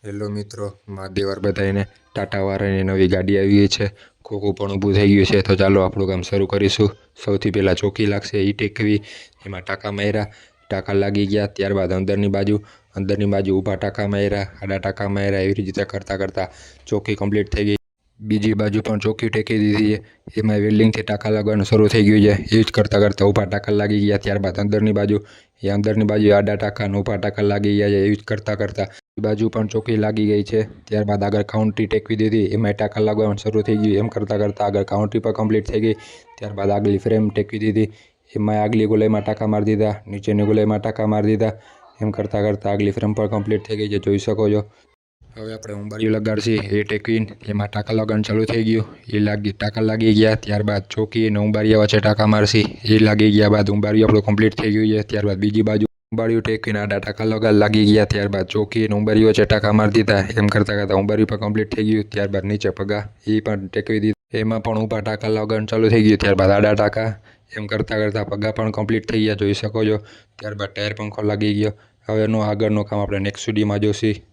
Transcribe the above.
Hello મિત્રો, મહાદેવર બધાને ટાટાવાળાની નવી ગાડી આવી છે. ખોખું પણ ઊભું થઈ ગયું છે, તો ચાલો આપણું કામ શરૂ કરીશું. સૌથી પહેલાં ચોકી લાગશે, એ ટેકવી. એમાં ટાંકા માર્યા, ટાંકા લાગી ગયા. ત્યારબાદ અંદરની બાજુ ઊભા ટાંકા માર્યા, આડા ટાંકા માર્યા. એવી રીતે કરતાં કરતાં ચોકી કમ્પ્લીટ થઈ ગઈ. બીજી બાજુ પણ ચોકી ટેકી દીધી છે. એમાં વેલ્ડિંગથી ટાંકા લાગવાનું શરૂ થઈ ગયું છે. એ જ કરતાં કરતાં ઊભા ટાંકા લાગી ગયા. ત્યારબાદ અંદરની બાજુ આડા ટાંકા અને ઊભા ટાંકા લાગી ગયા છે. એવી જ કરતાં કરતાં બાજુ પણ ચોકી લાગી ગઈ છે. ત્યારબાદ આગળ કાઉન્ટ્રી ટેકવી દીધી, એમાં ટાંકા લાગવાનું શરૂ થઈ ગયું. એમ કરતાં કરતાં આગળ કાઉન્ટ્રી પણ કમ્પ્લીટ થઈ ગઈ. ત્યારબાદ આગલી ફ્રેમ ટેકવી દીધી, એમાં આગલી ગોલાઈમાં ટાંકા મારી દીધા, નીચેની ગોલાઈમાં ટાંકા મારી દીધા. એમ કરતાં કરતાં આગલી ફ્રેમ પણ કમ્પ્લીટ થઈ ગઈ છે, જોઈ શકો છો. હવે આપણે ઉંબાડિયું લગાડશી, એ ટેકવીને એમાં ટાંકા લગાડવાનું ચાલુ થઈ ગયું. ટાંકા લાગી ગયા. ત્યારબાદ ચોકી અને ઉંબાડિયા વચ્ચે ટાંકા મારશી, એ લાગી ગયા બાદ ઉંબાડિયું આપણું કમ્પ્લીટ થઈ ગયું છે. ત્યારબાદ બીજી બાજુ ઉંબાડિયું ટેકવીને આડા ટાંકા લાગી ગયા. ત્યારબાદ ચોકી અને ઉંબાડિયું વચ્ચે ટાંકા મારી દીધા. એમ કરતાં કરતાં ઉંબાડિયું પણ કમ્પ્લીટ થઈ ગયું. ત્યારબાદ નીચે પગા એ પણ ટેકવી દીધા, એમાં પણ ઊભા ટાંકા લગાડવાનું ચાલુ થઈ ગયું. ત્યારબાદ આડા ટાંકા. એમ કરતાં કરતાં પગા પણ કમ્પ્લીટ થઈ ગયા, જોઈ શકો છો. ત્યારબાદ ટાયર પંખો લાગી ગયો. હવેનું આગળનું કામ આપણે નેક્સ્ટ વિડીયોમાં જોઈશું.